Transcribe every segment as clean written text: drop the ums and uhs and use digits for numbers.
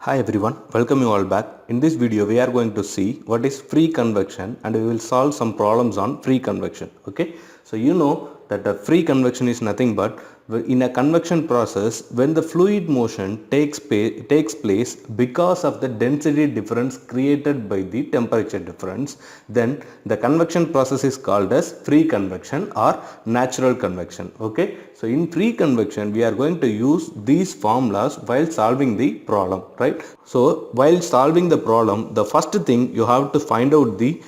Hi everyone, welcome you all back. In this video we are going to see what is free convection and we will solve some problems on free convection. Okay, so you know that the free convection is nothing but in a convection process when the fluid motion takes place because of the density difference created by the temperature difference, then the convection process is called as free convection or natural convection. Okay, so in free convection we are going to use these formulas while solving the problem, right? So while solving the problem, the first thing you have to find out the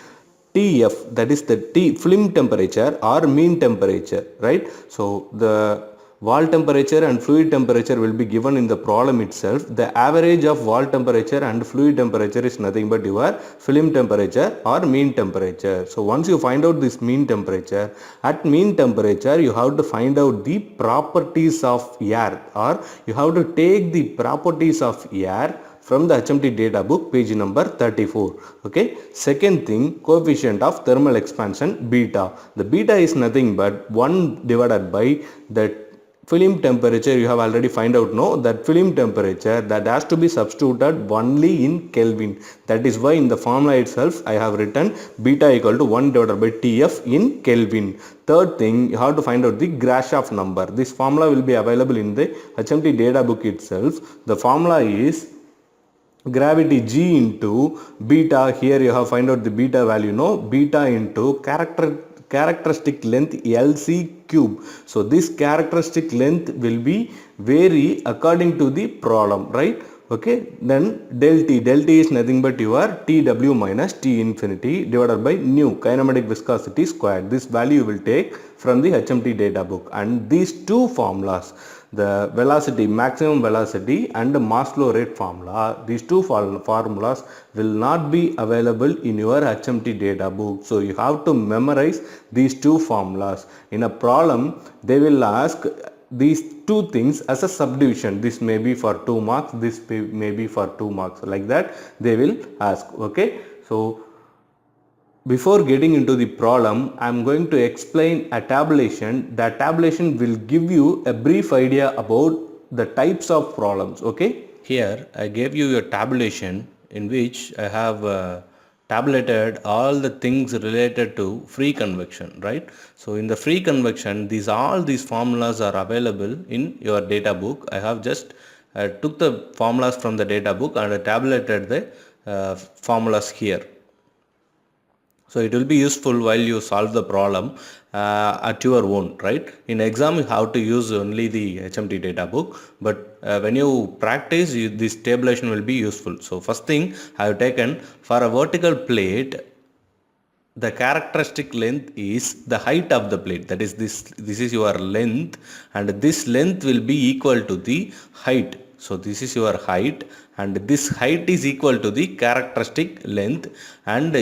TF, that is the film temperature or mean temperature, right? So the wall temperature and fluid temperature will be given in the problem itself. The average of wall temperature and fluid temperature is nothing but your film temperature or mean temperature. So once you find out this mean temperature, at mean temperature you have to find out the properties of air, or you have to take the properties of air from the HMT data book, page number 34. Okay. Second thing, coefficient of thermal expansion beta. The beta is nothing but 1 divided by the film temperature. You have already find out, no, that film temperature that has to be substituted only in Kelvin. That is why in the formula itself I have written beta equal to 1 divided by TF in Kelvin. Third thing, you have to find out the Grashof number. This formula will be available in the HMT data book itself. The formula is gravity G into beta. Here you have find out the beta value, no, beta into characteristic length LC cube. So this characteristic length will be vary according to the problem, right? Okay, then del T is nothing but your TW minus T infinity divided by nu, kinematic viscosity squared. This value you will take from the HMT data book, and these two formulas, the velocity, maximum velocity and the mass flow rate formula, these two formulas will not be available in your HMT data book. So you have to memorize these two formulas. In a problem they will ask these two things as a subdivision. This may be for 2 marks, this may be for 2 marks, like that they will ask. Okay, so before getting into the problem, I am going to explain a tabulation. That tabulation will give you a brief idea about the types of problems. Okay, here I gave you a tabulation in which I have tabulated all the things related to free convection, right? So in the free convection, all these formulas are available in your data book. I have just took the formulas from the data book and tabulated the formulas here. So it will be useful while you solve the problem at your own, right? In exam you have to use only the HMT data book, but when you practice, this tabulation will be useful. So first thing I have taken, for a vertical plate, the characteristic length is the height of the plate. That is, this is your length, and this length will be equal to the height. So this is your height, and this height is equal to the characteristic length. And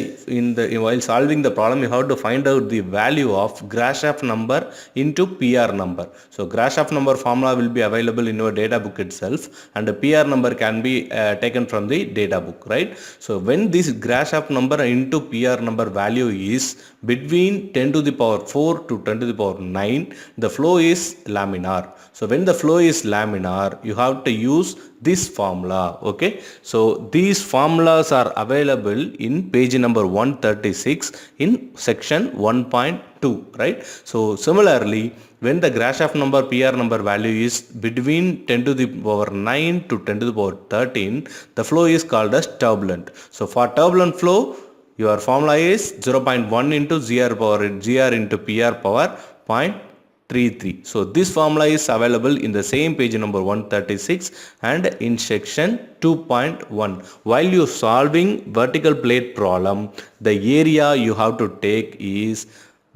while solving the problem, you have to find out the value of Grashof number into PR number. So Grashof number formula will be available in your data book itself, and the PR number can be taken from the data book, right? So when this Grashof number into PR number value is between 10 to the power 4 to 10 to the power 9, the flow is laminar. So when the flow is laminar, you have to use this formula. Okay, so these formulas are available in page number 136 in section 1.2, right? So similarly, when the Grashof number, PR number value is between 10 to the power 9 to 10 to the power 13, the flow is called as turbulent. So for turbulent flow, your formula is 0.1 into GR into PR power 0.33. So this formula is available in the same page number 136 and in section 2.1. While you solving vertical plate problem, the area you have to take is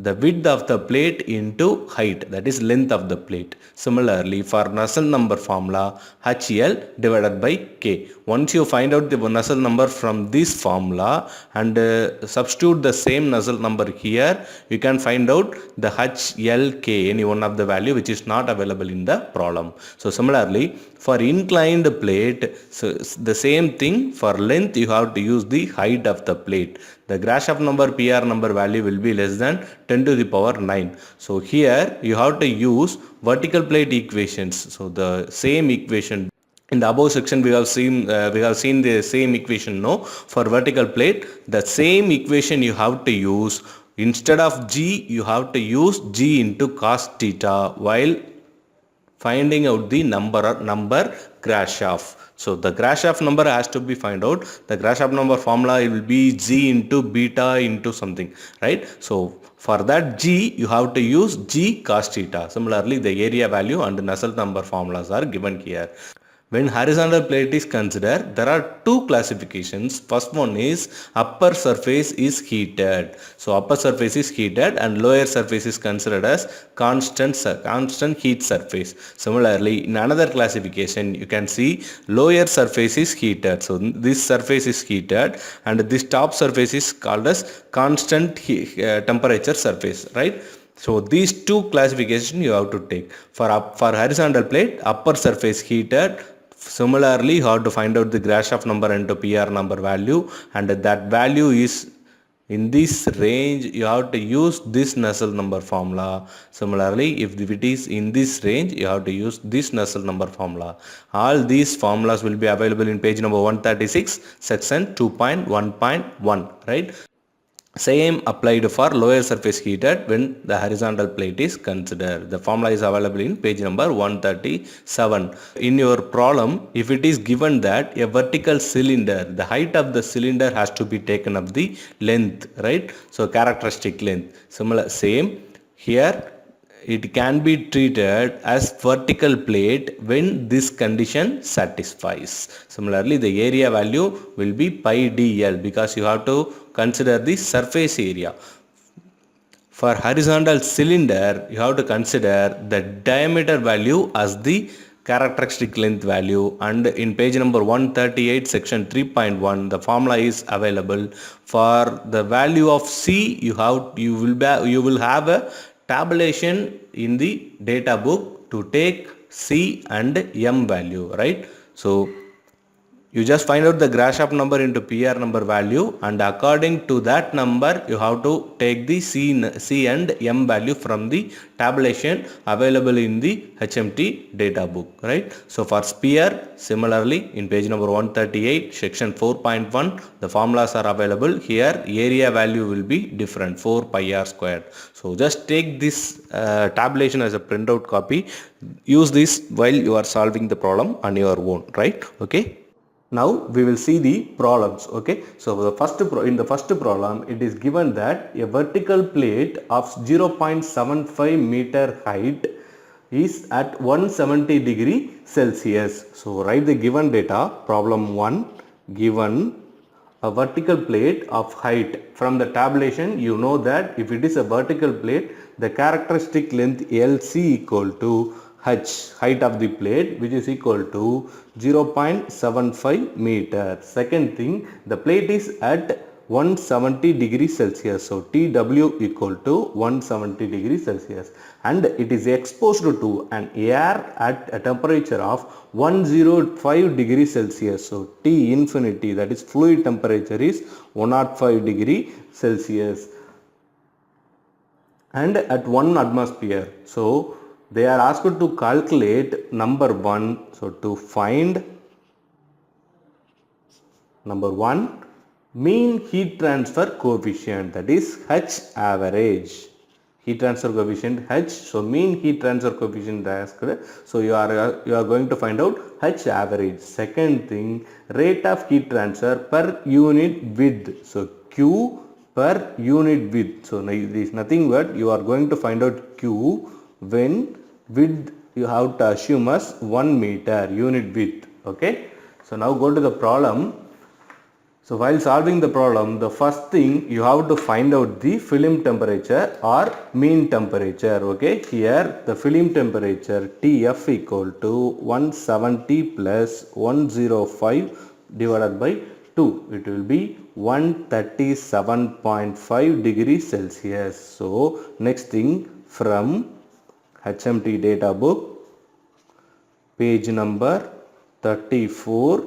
the width of the plate into height, that is length of the plate. Similarly, for Nusselt number formula, HL divided by K. Once you find out the Nusselt number from this formula and substitute the same Nusselt number here, you can find out the HLK, any one of the value which is not available in the problem. So similarly, for inclined plate, so the same thing, for length you have to use the height of the plate. The Grashof number, PR number value will be less than 10 to the power 9. So here you have to use vertical plate equations. So the same equation In the above section we have seen the same equation, no, for vertical plate the same equation you have to use. Instead of g you have to use g into cos theta while finding out the number Grashof. So the Grashof number has to be find out. The Grashof number formula will be g into beta into something, right? So for that g you have to use g cos theta. Similarly the area value and the Nusselt number formulas are given here. When horizontal plate is considered, there are two classifications. First one is upper surface is heated. So upper surface is heated and lower surface is considered as constant heat surface. Similarly, in another classification, you can see lower surface is heated. So this surface is heated and this top surface is called as constant temperature surface, right? So these two classifications you have to take. For horizontal plate, upper surface heated. Similarly, you have to find out the Grashof number into PR number value, and that value is in this range. You have to use this Nusselt number formula. Similarly, if it is in this range, you have to use this Nusselt number formula. All these formulas will be available in page number 136, section 2.1.1, right? Same applied for lower surface heated when the horizontal plate is considered. The formula is available in page number 137. In your problem, if it is given that a vertical cylinder, the height of the cylinder has to be taken of the length, right? So characteristic length. Same here. It can be treated as vertical plate when this condition satisfies. Similarly, the area value will be pi dl because you have to consider the surface area. For horizontal cylinder, you have to consider the diameter value as the characteristic length value, and in page number 138 section 3.1 the formula is available. For the value of c you will have a tabulation in the data book to take c and m value, right? So you just find out the Grashof number into PR number value, and according to that number you have to take the C and M value from the tabulation available in the HMT data book, right? So for sphere, similarly in page number 138 section 4.1 the formulas are available. Here area value will be different, 4 pi r squared. So just take this tabulation as a printout copy. Use this while you are solving the problem on your own, right? Okay. Now we will see the problems. Okay, so in the first problem it is given that a vertical plate of 0.75 meter height is at 170 degree Celsius. So write the given data. Problem 1, given a vertical plate of height. From the tabulation you know that if it is a vertical plate, the characteristic length LC equal to H, height of the plate, which is equal to 0.75 meter. Second thing, the plate is at 170 degrees Celsius. So TW equal to 170 degrees Celsius, and it is exposed to an air at a temperature of 105 degrees Celsius. So T infinity, that is fluid temperature, is 105 degree Celsius and at 1 atmosphere. So they are asked to calculate number 1. So to find number 1, mean heat transfer coefficient, that is H average. Heat transfer coefficient H. So mean heat transfer coefficient asked. So you are going to find out H average. Second thing, rate of heat transfer per unit width. So Q per unit width. So there is nothing but you are going to find out Q when width you have to assume as 1 meter unit width. Okay. So now go to the problem. So while solving the problem, the first thing you have to find out the film temperature or mean temperature. Okay, here the film temperature TF equal to 170 plus 105 divided by 2. It will be 137.5 degrees Celsius. So next thing, from HMT data book, page number 34,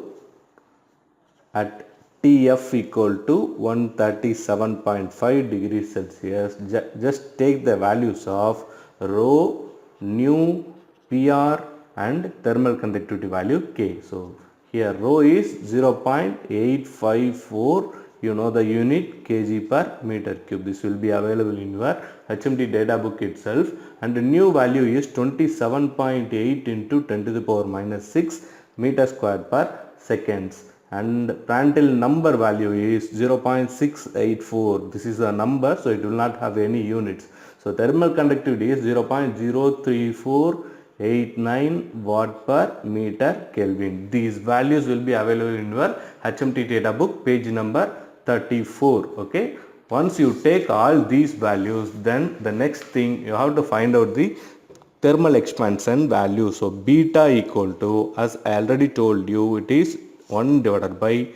at TF equal to 137.5 degrees Celsius, just take the values of rho, nu, PR, and thermal conductivity value K. So here rho is 0.854, you know the unit kg per meter cube. This will be available in your HMT data book itself, and the new value is 27.8 into 10 to the power minus 6 meter squared per seconds, and Prandtl number value is 0.684. This is a number, so it will not have any units. So thermal conductivity is 0.03489 watt per meter Kelvin. These values will be available in your HMT data book, page number 34. Okay. Once you take all these values, then the next thing you have to find out the thermal expansion value. So beta equal to, as I already told you, it is 1 divided by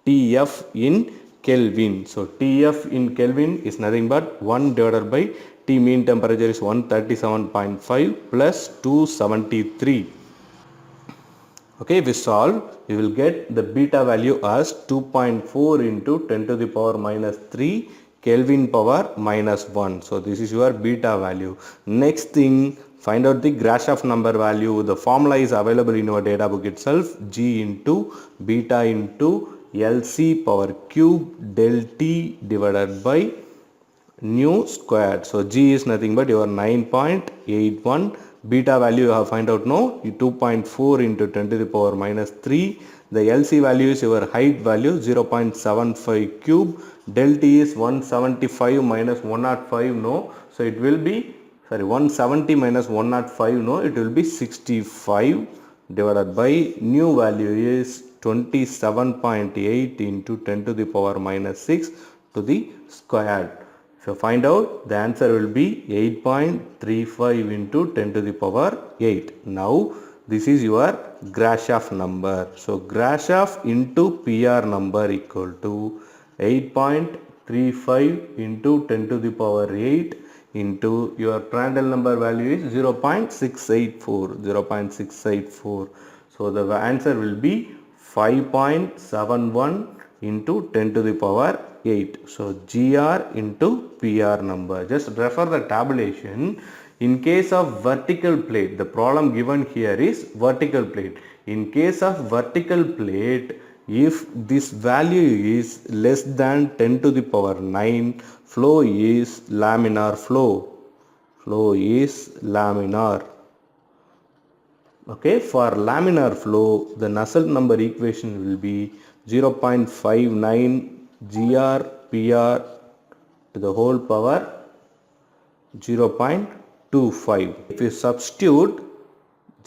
TF in Kelvin. So TF in Kelvin is nothing but 1 divided by T mean temperature is 137.5 plus 273. Okay, if we solve, we will get the beta value as 2.4 into 10 to the power minus 3 Kelvin power minus 1. So this is your beta value. Next thing, find out the Grashof number value. The formula is available in your data book itself. G into beta into LC power cube del T divided by nu squared. So G is nothing but your 9.81. Beta value you have find out no, 2.4 into 10 to the power minus 3. The LC value is your height value 0.75 cube. Del T is 175 minus 105 no. So it will be 170 minus 105 no, it will be 65 divided by nu value is 27.8 into 10 to the power minus 6 to the squared. So find out, the answer will be 8.35 into 10 to the power 8. Now this is your Grashof number. So Grashof into PR number equal to 8.35 into 10 to the power 8 into your Prandtl number value is 0.684. So the answer will be 5.71 into 10 to the power 8. So GR into PR number. Just refer the tabulation. In case of vertical plate, the problem given here is vertical plate. In case of vertical plate, if this value is less than 10 to the power 9, flow is laminar flow. Flow is laminar. Okay, for laminar flow, the Nusselt number equation will be 0.59 GR PR to the whole power 0.25. If you substitute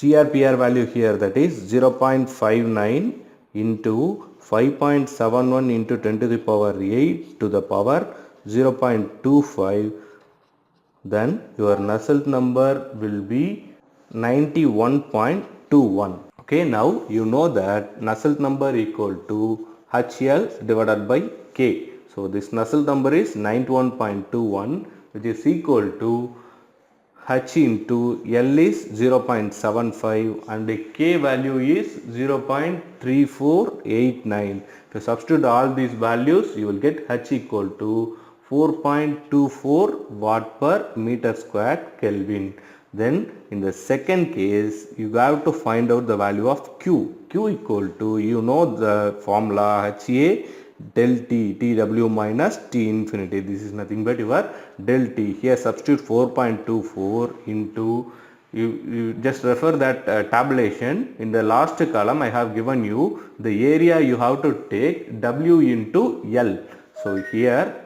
GR PR value here, that is 0.59 into 5.71 into 10 to the power 8 to the power 0.25, then your Nusselt number will be 91.21. Okay, now you know that Nusselt number equal to HL divided by K. So this Nusselt number is 91.21, which is equal to H into L is 0.75 and the K value is 0.3489. If you substitute all these values, you will get H equal to 4.24 watt per meter squared Kelvin. Then in the second case, you have to find out the value of Q. Q equal to, you know the formula, HA del T, TW minus T infinity. This is nothing but your del T. Here substitute 4.24 into, you just refer that tabulation. In the last column I have given you the area you have to take W into L. So here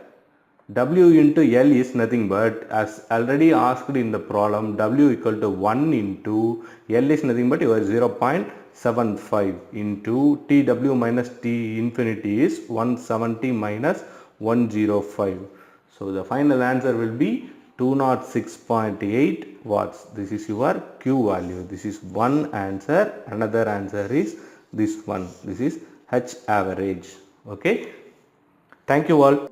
W into L is nothing but, as already asked in the problem, W equal to 1 into L is nothing but your 0.75 into TW minus T infinity is 170 minus 105. So the final answer will be 206.8 watts. This is your Q value. This is one answer. Another answer is this one. This is H average. Okay. Thank you all.